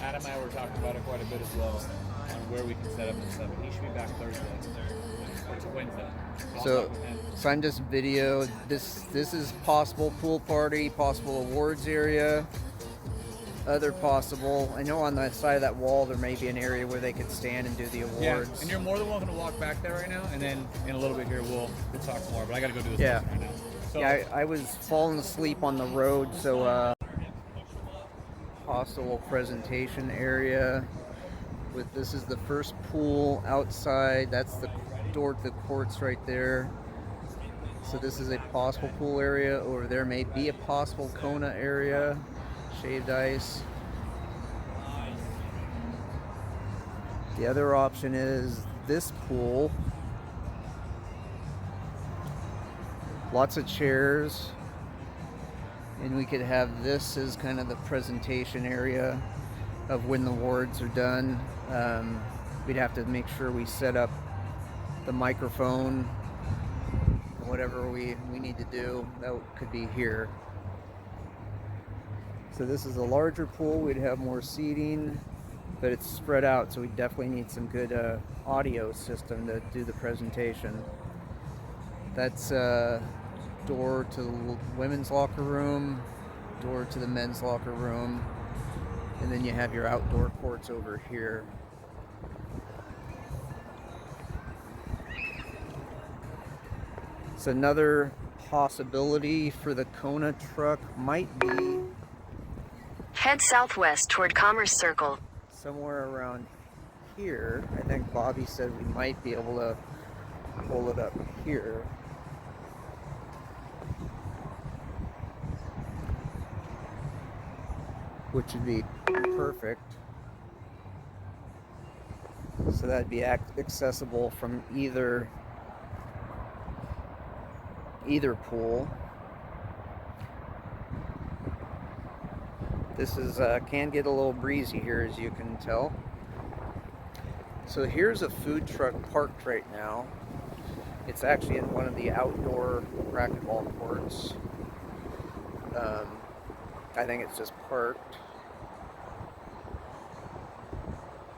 Adam and I were talking about it quite a bit as well on where we can set up and stuff. And he should be back Thursday or to Wednesday. So I'll So, talk with him. so I'm just video. This is possible pool party, possible awards area. Other possible. I know on the side of that wall there may be an area where they could stand and do the Yeah, awards. and you're more than welcome to walk back there right now, and then in a little bit here we'll talk more. But I got to go do this Yeah. right now. So, Yeah, I was falling asleep on the road, so possible presentation area. With this is the first pool outside. That's the door to the courts right there. So this is a possible pool area. Over there may be a possible Kona area. Shaved ice. The other option is this pool. Lots of chairs. And we could have this as kind of the presentation area of when the awards are done. We'd have to make sure we set up the microphone, whatever we need to do. That could be here. So this is a larger pool. We'd have more seating, but it's spread out, so we definitely need some good audio system to do the presentation. That's door to the women's locker room, door to the men's locker room, and then you have your outdoor courts over here. So another possibility for the Kona truck might be Head southwest toward Commerce Circle. somewhere around here. I think Bobby said we might be able to pull it up here. Which would be perfect. So that'd be accessible from either pool. This is can get a little breezy here, as you can tell. So here's a food truck parked right now. It's actually in one of the outdoor racquetball courts. I think it's just parked.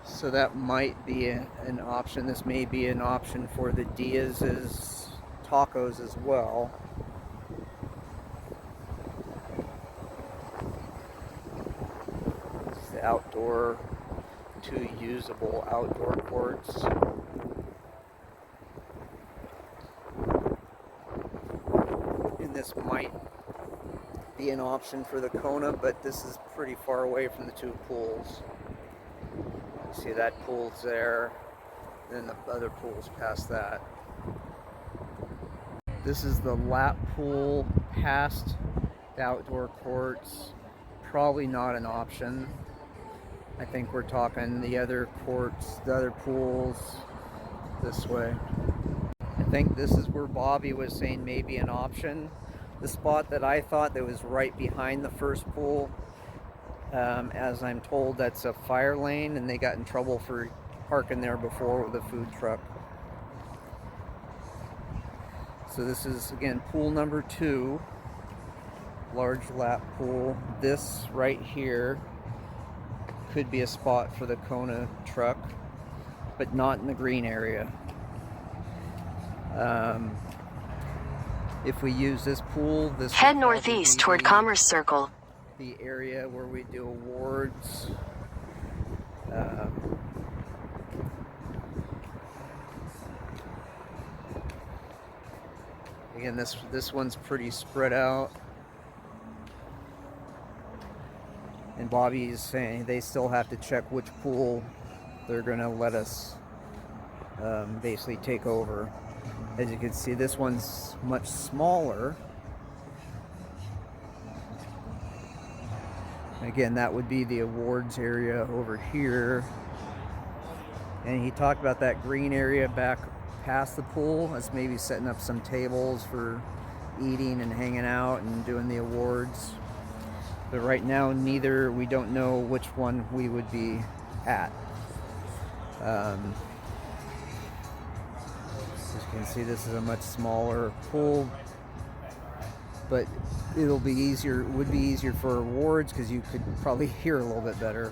So that might be an option. This may be an option for the Diaz's tacos as well. This is the outdoor, 2 usable outdoor courts. And this might be an option for the Kona, but this is pretty far away from the 2 pools. See, that pool's there, and then the other pool's past that. This is the lap pool past the outdoor courts. Probably not an option. I think we're talking the other courts, the other pools this way. I think this is where Bobby was saying maybe an option. The spot that I thought that was right behind the first pool, as I'm told, that's a fire lane, and they got in trouble for parking there before with a food truck. So this is, again, pool number 2, large lap pool. This right here could be a spot for the Kona truck, but not in the green area. If we use this pool, this Head northeast toward Commerce Circle. the area where we do awards. Again, this one's pretty spread out. And Bobby's saying they still have to check which pool they're gonna let us basically take over. As you can see, this one's much smaller. Again, that would be the awards area over here. And he talked about that green area back past the pool as maybe setting up some tables for eating and hanging out and doing the awards. But right now, we don't know which one we would be at. As you can see, this is a much smaller pool, but would be easier for awards because you could probably hear a little bit better.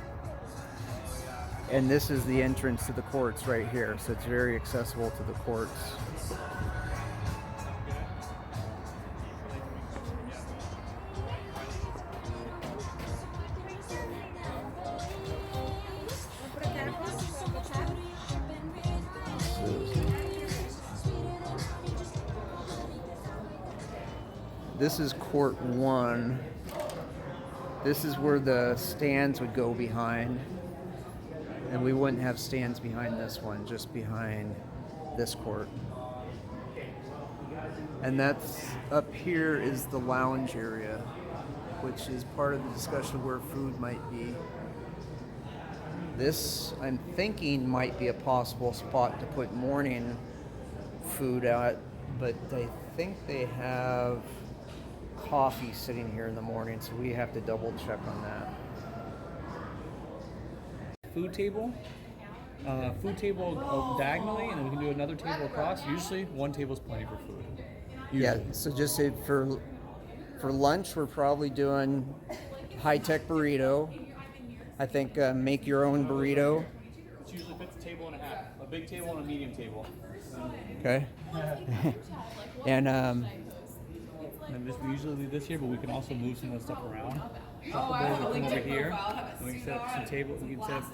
And this is the entrance to the courts right here, so it's very accessible to the courts. This is court 1. This is where the stands would go behind. And we wouldn't have stands behind this one, just behind this court. And that's up here is the lounge area, which is part of the discussion of where food might be. This, I'm thinking, might be a possible spot to put morning food at, but I think they have coffee sitting here in the morning, so we have to double check on that. Food table diagonally, and then we can do another table across. Usually one table is plenty for food. Yeah, Usually. so just say for lunch, we're probably doing high-tech burrito. I think make your own burrito. It usually fits a table and a half. A big table and a medium table. Okay. And And this, we usually leave this here, but we can also move some of the stuff around. Shuffleboard will come over here. And we can set up some tables. We can set up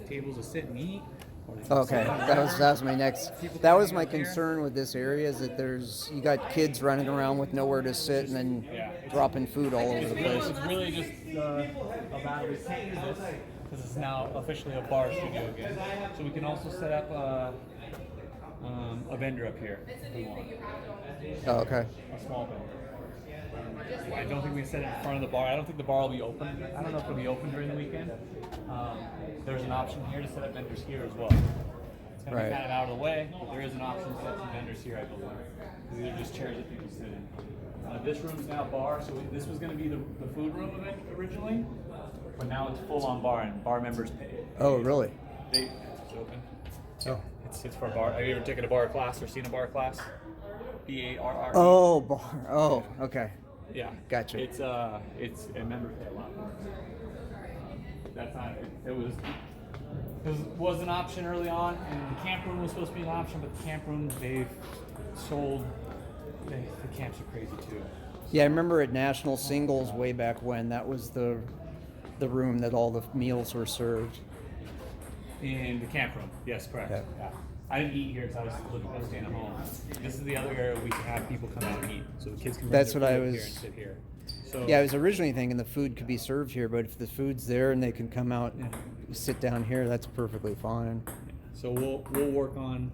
tables to sit and eat. Or they can okay, sit that was my next. That was my concern with this area, is that you got kids running around with nowhere to sit and then dropping food all over the place. It's really just a matter of saying this because it's now officially a bar studio again. So we can also set up a vendor up here if we want. Oh, okay. A small vendor. I don't think we can set it in front of the bar. I don't think the bar will be open. I don't know if it'll be open during the weekend. There's an option here to set up vendors here as well. It's going to be kind of out of the way, but there is an option to set some vendors here, I believe. These are just chairs that people sit in. This room is now bar, so this was going to be the food room event originally, but now it's full-on bar, and bar members pay. Oh, really? It's open. Oh. It's for a bar. Have you ever taken a bar class or seen a bar class? BARR. Oh, bar. Oh, okay. Yeah. Gotcha. It's and members pay a lot more. That's not it was an option early on, and the camp room was supposed to be an option, but the camp room they've sold. The camps are crazy too. Yeah, I remember at National Singles way back when, that was the room that all the meals were served. In the camp room, yes, correct. Yeah. I didn't eat here because I was staying at home. This is the other area we can have people come out and eat, so the kids can. That's bring what their I food up was. Here and sit here. So, Yeah, I was originally thinking the food could be served here, but if the food's there and they can come out and sit down here, that's perfectly fine. So we'll work on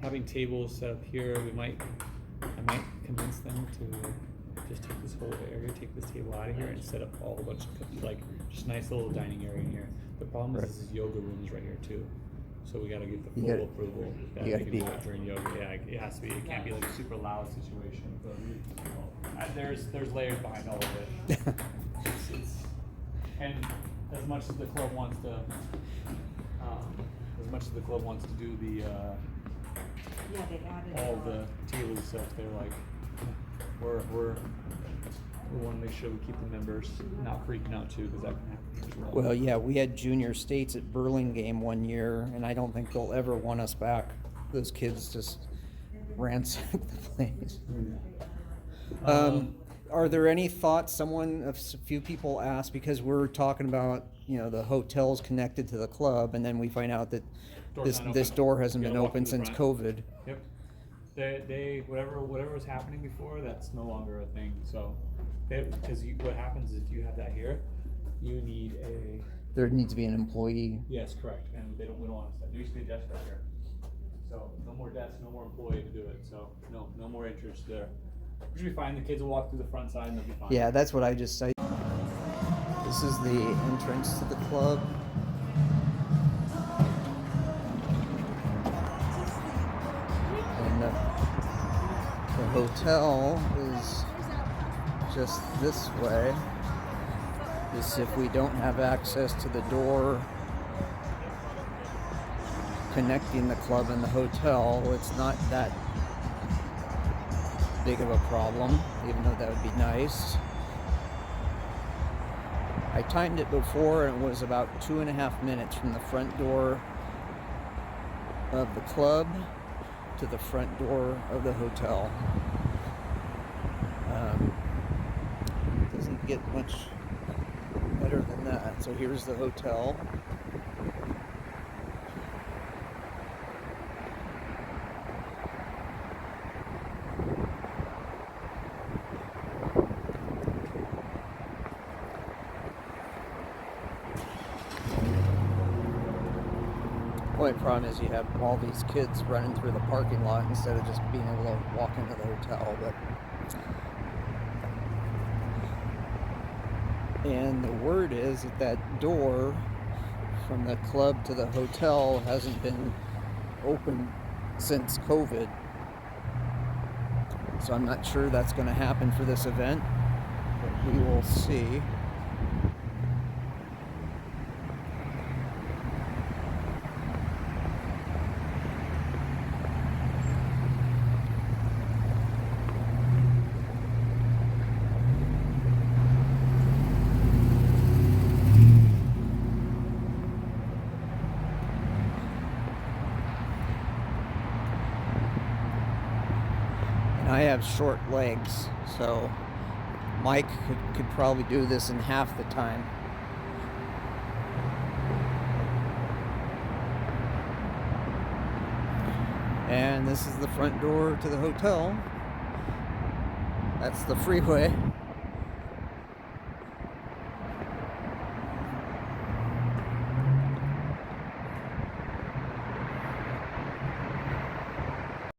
having tables set up here. I might convince them to just take this whole area, take this table out of here, and set up all a bunch of like just nice little dining area in here. The problem is this is yoga rooms right here too. So we got to get the full approval that you we gotta can be- do it during yoga. Yeah, it has to be. It can't be like a super loud situation. There's layers behind all of it. And as much as the club wants to, do the all the table stuff, they're like, we want to make sure we keep the members not freaking out too, because that can happen as well. Well, yeah, we had junior states at Burlingame one year, and I don't think they'll ever want us back. Those kids just ransacked the place. Are there any thoughts? A few people asked, because we're talking about, the hotels connected to the club, and then we find out that this door hasn't You been gotta walk open through the since front. COVID. Yep. They whatever was happening before, that's no longer a thing. So, because what happens is if you have that here, you need a. There needs to be an employee. Yes, correct. And we don't want to. There used to be a desk right here. So no more desk, no more employee to do it. So no more interest there. We should be fine. The kids will walk through the front side and they'll be fine. Yeah, that's what I just said. This is the entrance to the club. And the hotel is just this way. Just if we don't have access to the door connecting the club and the hotel, it's not that big of a problem, even though that would be nice. I timed it before and it was about 2.5 minutes from the front door of the club to the front door of the hotel. Doesn't get much better than that. So here's the hotel. Only problem is you have all these kids running through the parking lot instead of just being able to walk into the hotel. And the word is that that door from the club to the hotel hasn't been open since COVID. So I'm not sure that's going to happen for this event, but we will see. I have short legs, so Mike could probably do this in half the time. And this is the front door to the hotel. That's the freeway.